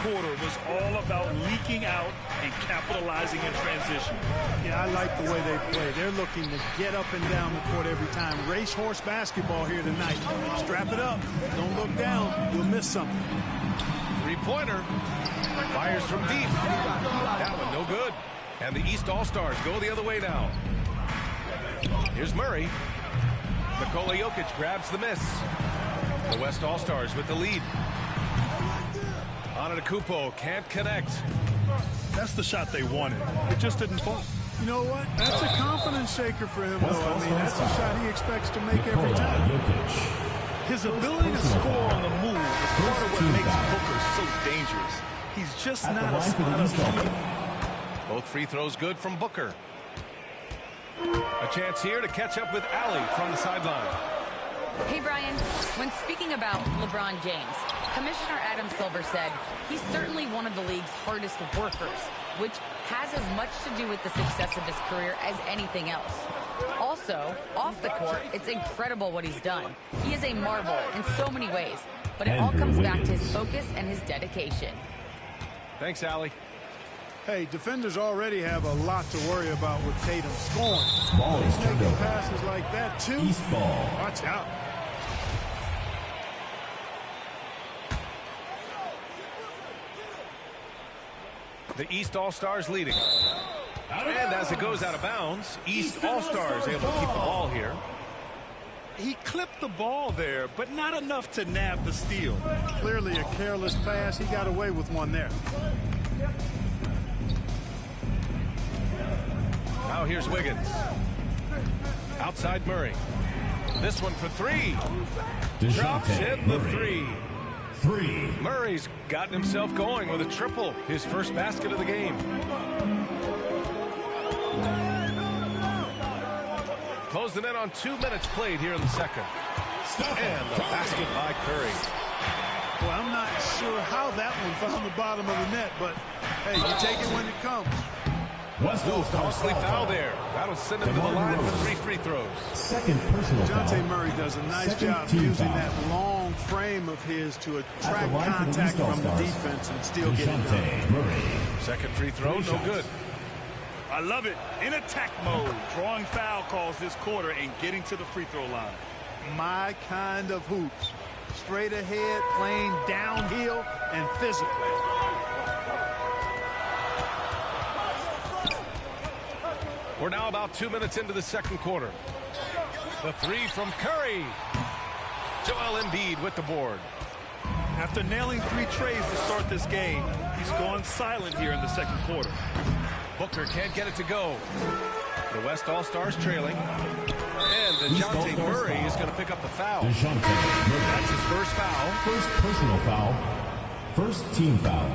quarter was all about leaking out and capitalizing in transition. Yeah, I like the way they play. They're looking to get up and down the court every time. Racehorse basketball here tonight. Strap it up. Don't look down. You'll miss something. Three-pointer. Fires from deep. That one no good. And the East All-Stars go the other way now. Here's Murray. Nikola Jokic grabs the miss. The West All-Stars with the lead. Antetokounmpo can't connect. That's the shot they wanted. It just didn't fall. You know what? That's a confidence shaker for him, though. I mean, that's a shot he expects to make every time. His ability to score on the move is part of what makes Booker so dangerous. He's just not a spot-up. Both free throws good from Booker. A chance here to catch up with Allie from the sideline. Hey, Brian. When speaking about LeBron James, Commissioner Adam Silver said he's certainly one of the league's hardest workers, which has as much to do with the success of his career as anything else. Also, off the court, it's incredible what he's done. He is a marvel in so many ways, but it all comes back to his focus and his dedication. Thanks, Allie. Hey, defenders already have a lot to worry about with Tatum scoring. Ball is turned Making over. passes like that, too. East ball. Watch out. The East All-Stars leading. And as it goes out of bounds, East All-Stars able to keep the ball here. He clipped the ball there, but not enough to nab the steal. Clearly a careless pass. He got away with one there. Now here's Wiggins. Outside Murray. This one for three. Drops in the three. Murray's gotten himself going with a triple. His first basket of the game. Closing in on 2 minutes played here in the second. And the basket by Curry. Well, I'm not sure how that one found the bottom of the net, but hey, you take it when it comes. Costly foul there. That'll send him to the line for 3 free throws. Second personal foul. Dejounte Murray does a nice job using that long frame of his to attract contact from the defense and still get it done. Second free throw, no good. I love it. In attack mode, drawing foul calls this quarter and getting to the free throw line. My kind of hoops. Straight ahead, playing downhill, and physical. We're now about 2 minutes into the second quarter. The three from Curry. Joel Embiid with the board. After nailing 3 trays to start this game, he's gone silent here in the second quarter. Booker can't get it to go. The West All-Stars trailing. And Dejounte Murray is going to pick up the foul. That's his first foul. First personal foul. First team foul.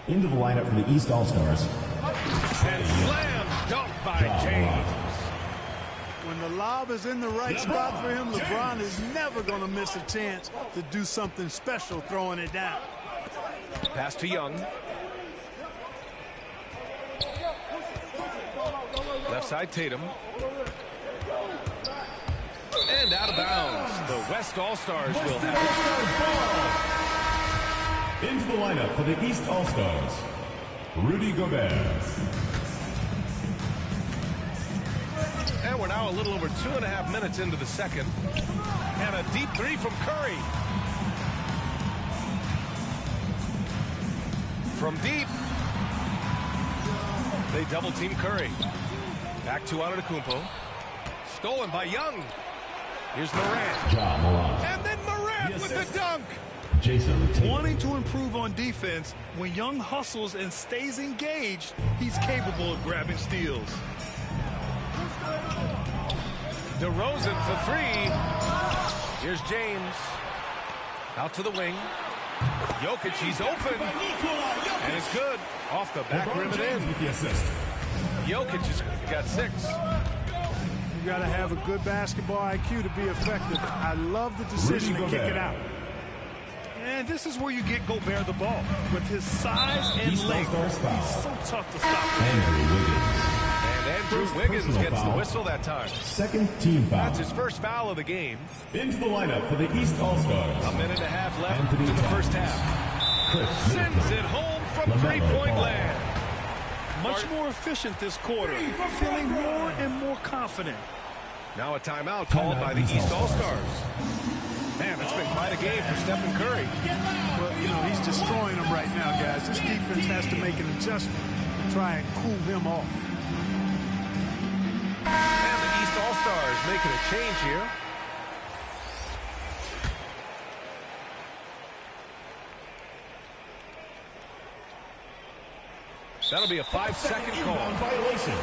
Into the lineup for the East All-Stars. And slam dunk by James. When the lob is in the right spot for him, LeBron is never going to miss a chance to do something special throwing it down. Pass to Young. Left side Tatum. And out of bounds. The West All-Stars will have it. Into the lineup for the East All-Stars, Rudy Gobert. And we're now a little over 2.5 minutes into the second. And a deep three from Curry. From deep. They double team Curry. Back to Antetokounmpo. Stolen by Young. Here's Morant. And then Morant with the dunk. Wanting to improve on defense, when Young hustles and stays engaged, he's capable of grabbing steals. DeRozan for 3. Here's James. Out to the wing. Jokic, he's open. And it's good. Off the back rim and in. Jokic has got 6. You got to have a good basketball IQ to be effective. I love the decision to kick it out. And this is where you get Gobert the ball. With his size and length, he's so tough to stop. And Andrew Wiggins gets the whistle that time. Second team foul. That's his first foul of the game. Into the lineup for the East All-Stars. A minute and a half left to the first half. Sends it home from three-point land. Much more efficient this quarter, feeling more and more confident. Now a timeout called by the East All-Stars. Man, it's been quite a game for Stephen Curry. Well, you know, he's destroying them right now, guys. This defense has to make an adjustment to try and cool him off. And the East All-Stars making a change here. That'll be a 5-second call. Violation.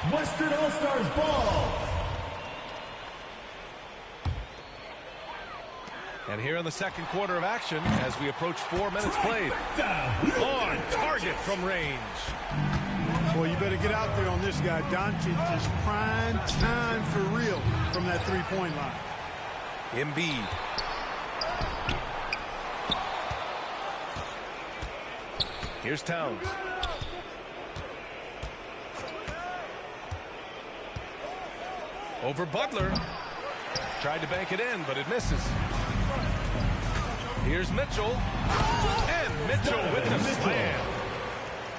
Western All-Stars ball. And here in the second quarter of action, as we approach 4 minutes played. On target from range. Boy, you better get out there on this guy. Doncic is prime time for real from that three-point line. Embiid. Here's Towns. Over Butler. Tried to bank it in, but it misses. Here's Mitchell. And Mitchell with the slam.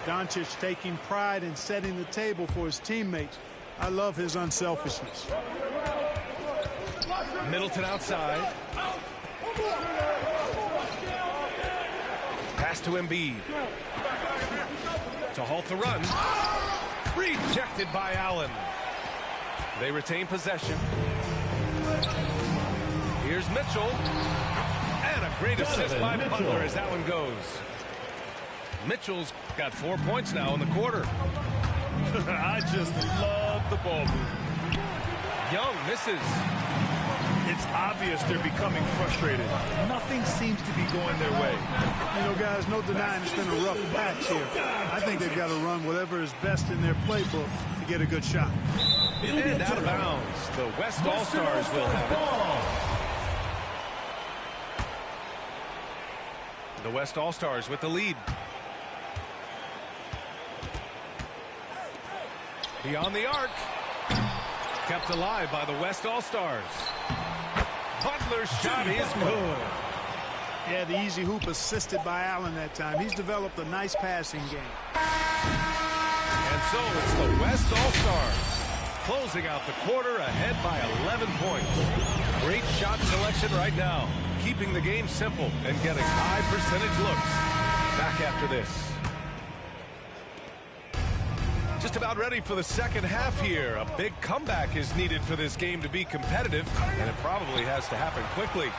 Doncic taking pride in setting the table for his teammates. I love his unselfishness. Middleton outside. Pass to Embiid. To halt the run. Rejected by Allen. They retain possession. Here's Mitchell. And a great assist by Butler as that one goes. Mitchell's got 4 points now in the quarter. I just love the ball move. Young misses. It's obvious they're becoming frustrated. Nothing seems to be going their way. You know, guys, no denying it's been a rough patch here. I think they've got to run whatever is best in their playbook to get a good shot. And out of bounds. The West All-Stars will have it. The West All-Stars with the lead. Beyond the arc. Kept alive by the West All-Stars. Butler's shot is good. Yeah, the easy hoop assisted by Allen that time. He's developed a nice passing game. And so it's the West All-Stars closing out the quarter ahead by 11 points. Great shot selection right now, keeping the game simple and getting high percentage looks. Back after this. Just about ready for the second half here. A big comeback is needed for this game to be competitive, and it probably has to happen quickly.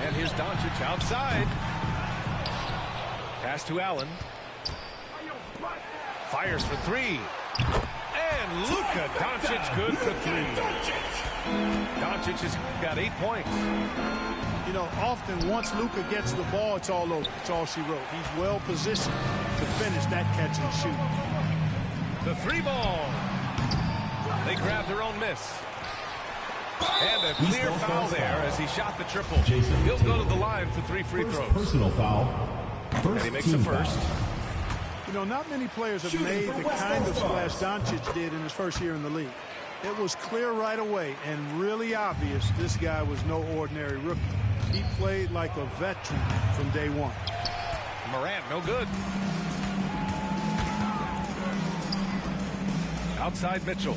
And here's Doncic outside. Pass to Allen. Fires for three. And Luka Doncic good for three. Doncic has got 8 points. You know, often once Luka gets the ball, it's all over. It's all she wrote. He's well positioned to finish that catch and shoot. The three ball. They grab their own miss. And a clear foul there as he shot the triple. He'll go to the line for 3 free throws. Personal foul. And he makes the first. You know, not many players have made the kind of splash Doncic did in his first year in the league. It was clear right away and really obvious this guy was no ordinary rookie. He played like a veteran from day one. Morant, no good. Outside Mitchell.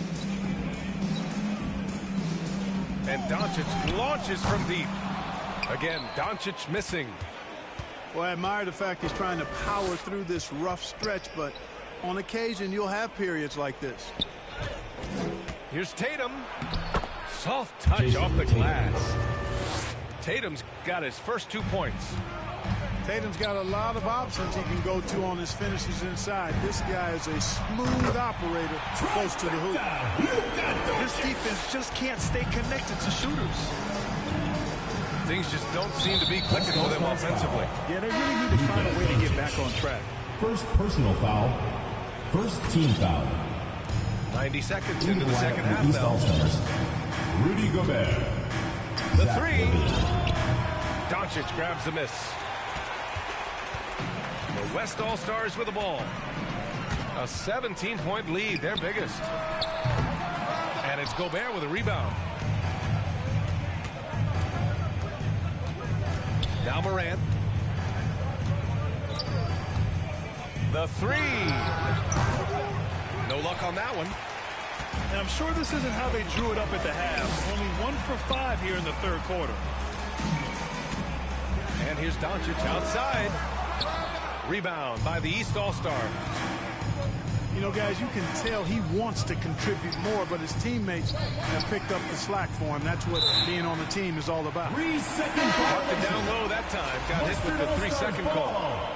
And Doncic launches from deep. Again, Doncic missing. Well, I admire the fact he's trying to power through this rough stretch, but on occasion you'll have periods like this. Here's Tatum. Soft touch off the glass. Tatum's got his first 2 points. Tatum's got a lot of options he can go to on his finishes inside. This guy is a smooth operator close to the hoop. This defense just can't stay connected to shooters. Things just don't seem to be clicking with them offensively. Yeah, they really need to find a way to get back on track. First personal foul. First team foul. 90 seconds into the second half East now. All-Stars. Rudy Gobert. The three. Doncic grabs the miss. The West All-Stars with the ball. A 17-point lead, their biggest. And it's Gobert with a rebound. Now Morant. The three. No luck on that one. And I'm sure this isn't how they drew it up at the half. Only 1 for 5 here in the third quarter. And here's Doncic outside. Rebound by the East All-Star. You know, guys, you can tell he wants to contribute more, but his teammates have picked up the slack for him. That's what being on the team is all about. 3 seconds. Marked it down low that time. Got hit with the 3-second call.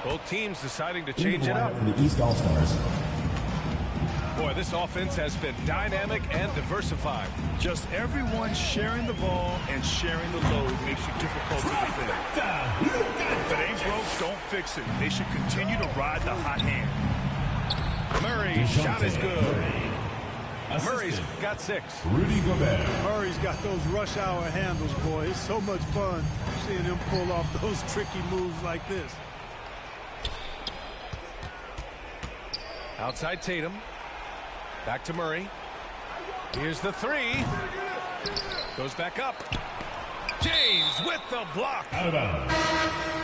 Both teams deciding to change it up. For the East All-Stars. Boy, this offense has been dynamic and diversified. Just everyone sharing the ball and sharing the load makes you difficult to defend. If it ain't broke, don't fix it. They should continue to ride the hot hand. Murray's shot is good. Murray's got 6. Rudy Gobert. Murray's got those rush hour handles, boy. It's so much fun seeing him pull off those tricky moves like this. Outside Tatum. Back to Murray. Here's the 3. Goes back up. James with the block. Out of bounds.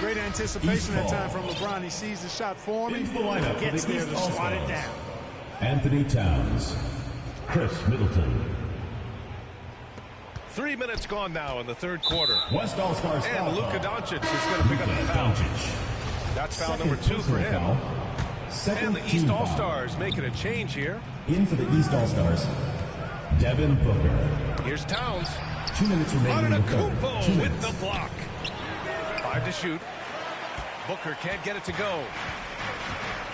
Great anticipation that time from LeBron. He sees the shot forming. Into the lineup Gets for the there to East swat it All-Stars. down. Anthony Towns. Chris Middleton. 3 minutes gone now in the third quarter. West All-Stars. And Luka Doncic is going to pick up the foul. That's foul number 2 for him. And the East All-Stars making a change here. In for the East All-Stars, Devin Booker. Here's Towns. 2 minutes remaining in the third. 2 Antetokounmpo with minutes. the block. 5 to shoot. Booker can't get it to go.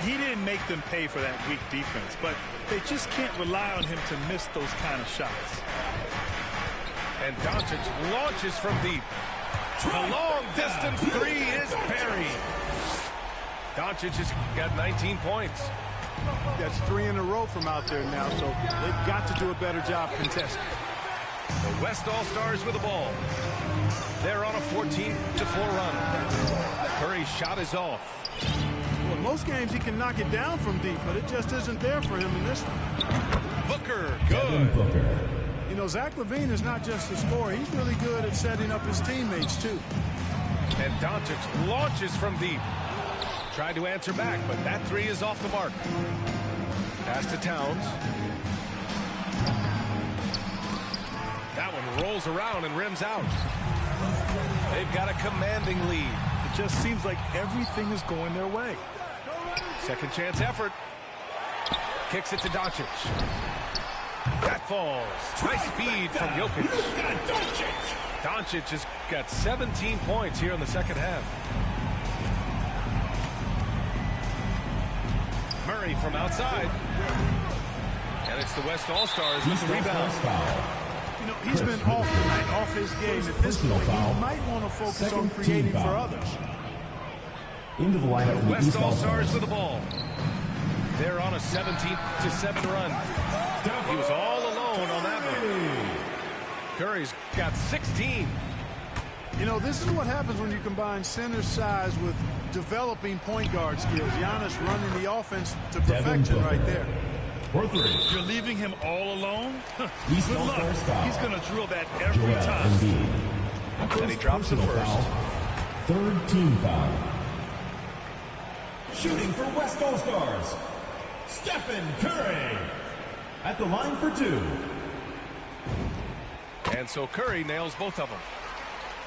He didn't make them pay for that weak defense, but they just can't rely on him to miss those kind of shots. And Doncic launches from deep. The long-distance 3 is buried. Doncic has got 19 points. That's 3 in a row from out there now, so they've got to do a better job contesting. The West All-Stars with the ball. They're on a 14-4 run. Curry's shot is off. Well, in most games he can knock it down from deep, but it just isn't there for him in this one. Booker, Devin good. Booker. You know, Zach LaVine is not just a scorer. He's really good at setting up his teammates, too. And Doncic launches from deep. Tried to answer back, but that 3 is off the mark. Pass to Towns. That one rolls around and rims out. They've got a commanding lead. It just seems like everything is going their way. Second chance effort. Kicks it to Doncic. That falls. Nice speed from Jokic. Doncic has got 17 points here in the second half. Murray from outside. And it's the West All-Stars with the rebound. You know, he's been off tonight, off his game. At this point, he might want to focus on creating for others. Into the lineup for the West East All-Stars All-Stars. with the ball. They're on a 17-7 run. He was all alone on that one. Curry's got 16. You know, this is what happens when you combine center size with developing point guard skills. Giannis running the offense to perfection right there. For 3. You're leaving him all alone? East Good luck. All-Stars foul. He's going to drill that every Joel time. Embiid. And he drops the Personal first. foul. 3rd team foul. Shooting for West All-Stars, Stephen Curry. At the line for 2. And so Curry nails both of them.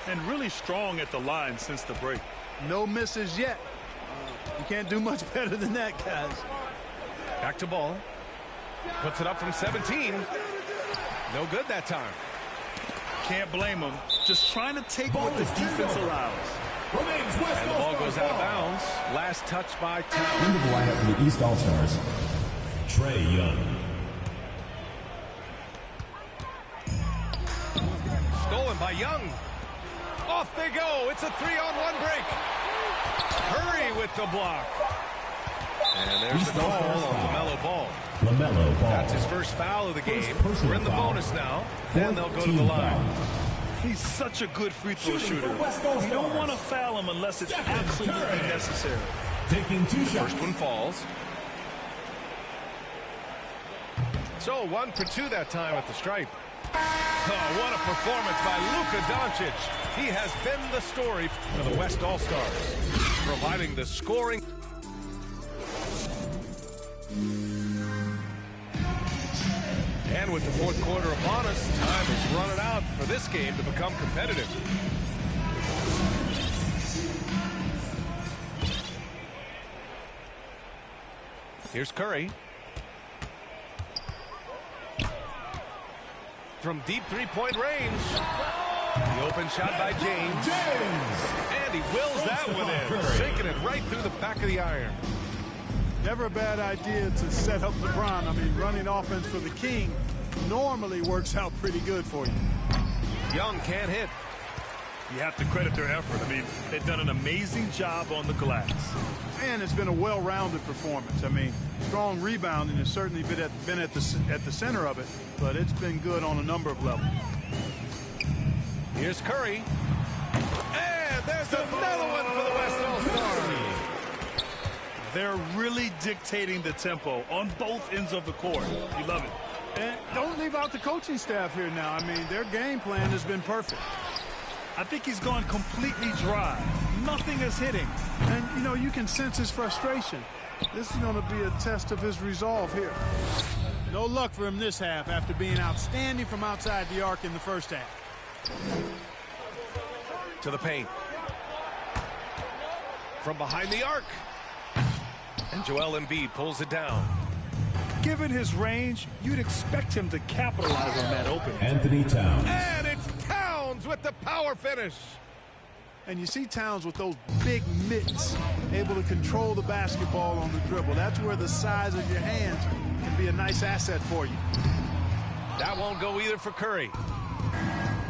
And really strong at the line since the break. No misses yet. You can't do much better than that, guys. Back to ball. Puts it up from 17. No good that time. Can't blame him. Just trying to take what the defense allows. Remains West And the ball goes out of bounds. Last touch by Towns. Into the lineup for the East All-Stars, Trae Young. Stolen by Young. Off they go. It's a 3-on-1 break. Curry with the block. And there's the call on LaMelo Ball. LaMelo Ball. That's his first foul of the game. personal We're in the foul. bonus now. And they'll go to the Team line. foul. He's such a good free throw Shooting shooter. for West You All-Stars. don't want to foul him unless it's Stephen absolutely Curry. necessary. Taking 2 shots. First one falls. So 1 for 2 that time at the stripe. Oh, what a performance by Luka Doncic. He has been the story for the West All-Stars, providing the scoring. And with the fourth quarter upon us, time is running out for this game to become competitive. Here's Curry. From deep three-point range. The open shot by James. And he wills that one in, sinking it right through the back of the iron. Never a bad idea to set up LeBron. I mean, running offense for the King normally works out pretty good for you. Young can't hit. You have to credit their effort. I mean, they've done an amazing job on the glass. And it's been a well-rounded performance. I mean, strong rebounding has certainly been at the center of it, but it's been good on a number of levels. Here's Curry. And there's another one for the West All-Stars. They're really dictating the tempo on both ends of the court. You love it. And don't leave out the coaching staff here now. I mean, their game plan has been perfect. I think he's gone completely dry. Nothing is hitting. And, you know, you can sense his frustration. This is going to be a test of his resolve here. No luck for him this half after being outstanding from outside the arc in the first half. To the paint. From behind the arc. And Joel Embiid pulls it down. Given his range, you'd expect him to capitalize on that opening. Anthony Towns. And it's Towns with the power finish. And you see Towns with those big mitts, able to control the basketball on the dribble. That's where the size of your hands can be a nice asset for you. That won't go either for Curry.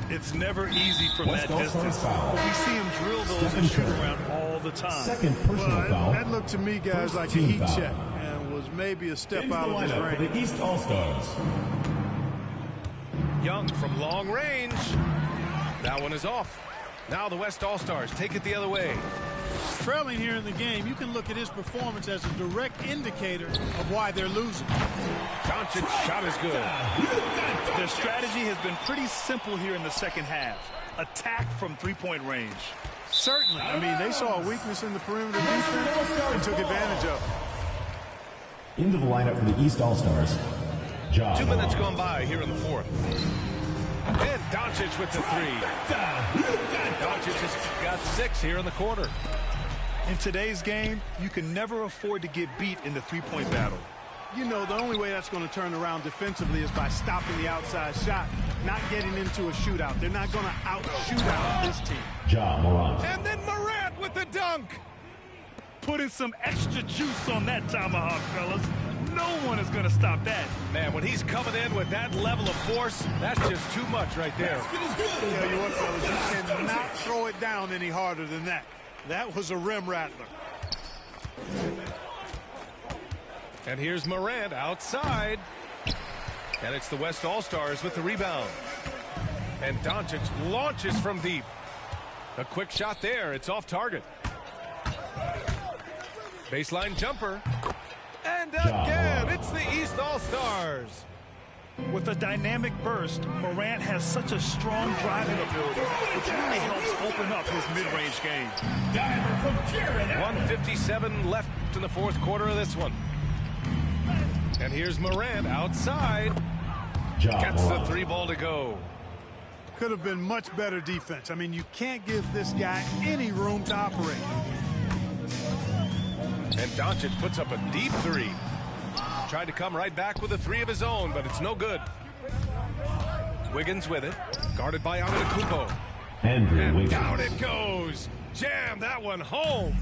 It's never easy from West that distance. foul. We see him drill those and shoot around all the time. Second personal foul. That looked to me, guys, First like a team heat foul. check and was maybe a step Into out the of his lineup for range. the East All-Stars. Young from long range. That one is off. Now the West All-Stars take it the other way. Trailing here in the game, you can look at his performance as a direct indicator of why they're losing. Doncic shot is good. Their strategy has been pretty simple here in the second half. Attack from three-point range. Certainly. I mean, they saw a weakness in the perimeter defense and took advantage of it. Into the lineup for the East All-Stars. 2 minutes gone by here in the fourth. And Doncic with the three. Doncic has got 6 here in the quarter. In today's game, you can never afford to get beat in the three-point battle. You know, the only way that's going to turn around defensively is by stopping the outside shot, not getting into a shootout. They're not going to out-shoot out this team. Ja Morant. And then Morant with the dunk. Putting some extra juice on that tomahawk, fellas. No one is going to stop that. Man, when he's coming in with that level of force, that's just too much right there. I'll tell you what, fellas, you cannot throw it down any harder than that. That was a rim rattler. And here's Morant outside. And it's the West All-Stars with the rebound. And Doncic launches from deep. A quick shot there. It's off target. Baseline jumper. And again, it's the East All-Stars. With a dynamic burst, Morant has such a strong driving ability, which really helps open up his mid-range game. 1:57 left in the fourth quarter of this one. And here's Morant outside. Gets the three ball to go. Could have been much better defense. I mean, you can't give this guy any room to operate. And Doncic puts up a deep three. Tried to come right back with a three of his own, but it's no good. Wiggins with it. Guarded by Antetokounmpo. And Wiggins. Down it goes. Jam that one home.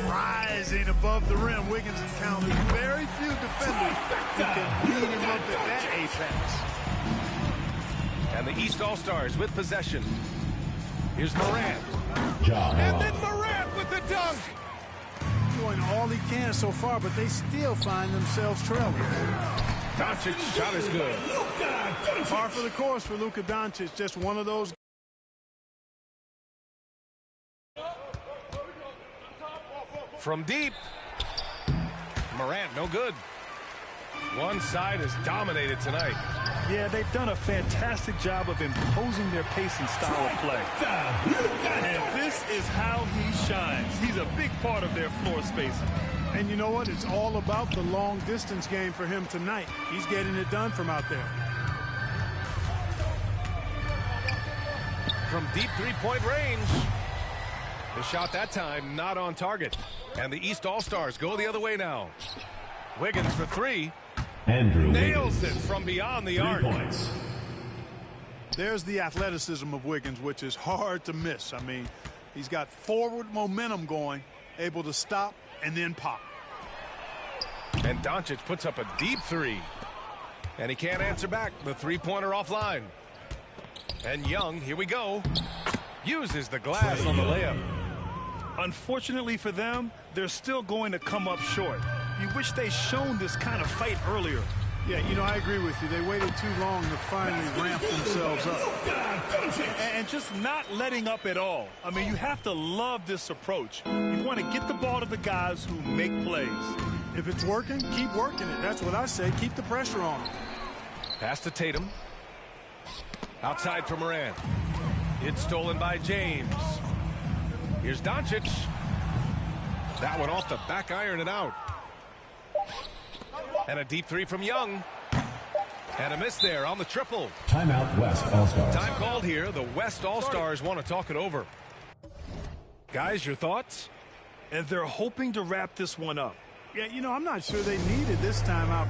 Rising above the rim, Wiggins encounters very few defenders who can beat him up at that apex. And the East All-Stars with possession. Here's Morant. Ja And Morant. then Morant with the dunk. Doing all he can so far, but they still find themselves trailing. Doncic's shot is good. Par for the course for Luka Doncic, just one of those. From deep. Morant, no good. One side is dominated tonight. Yeah, they've done a fantastic job of imposing their pace and style of play. And this is how he shines. He's a big part of their floor spacing. And you know what? It's all about the long distance game for him tonight. He's getting it done from out there. From deep three-point range. The shot that time not on target. And the East All-Stars go the other way now. Wiggins for three. Andrew Nails Wiggins. it from beyond the 3 arc. points. There's the athleticism of Wiggins, which is hard to miss. I mean, he's got forward momentum going, able to stop and then pop. And Doncic puts up a deep three. And he can't answer back. The three-pointer offline. And Young, here we go, uses the glass on the layup. Unfortunately for them, they're still going to come up short. You wish they'd shown this kind of fight earlier. Yeah, you know, I agree with you. They waited too long to finally ramp themselves up. And just not letting up at all. I mean, you have to love this approach. You want to get the ball to the guys who make plays. If it's working, keep working it. That's what I say. Keep the pressure on them. Pass to Tatum. Outside for Moran. It's stolen by James. Here's Doncic. That one off the back iron and out. And a deep three from Young. And a miss there on the triple. Timeout West All-Stars. Time called here. The West All-Stars want to talk it over. Guys, your thoughts? And they're hoping to wrap this one up. Yeah, you know, I'm not sure they needed this timeout.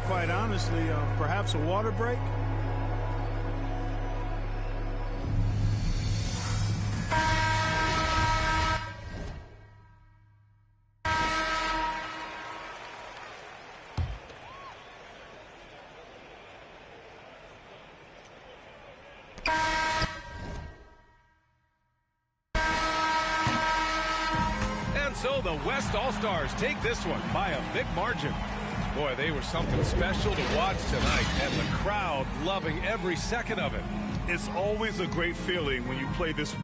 Quite honestly, perhaps a water break. And so the West All-Stars take this one by a big margin. Boy, they were something special to watch tonight, and the crowd loving every second of it. It's always a great feeling when you play this.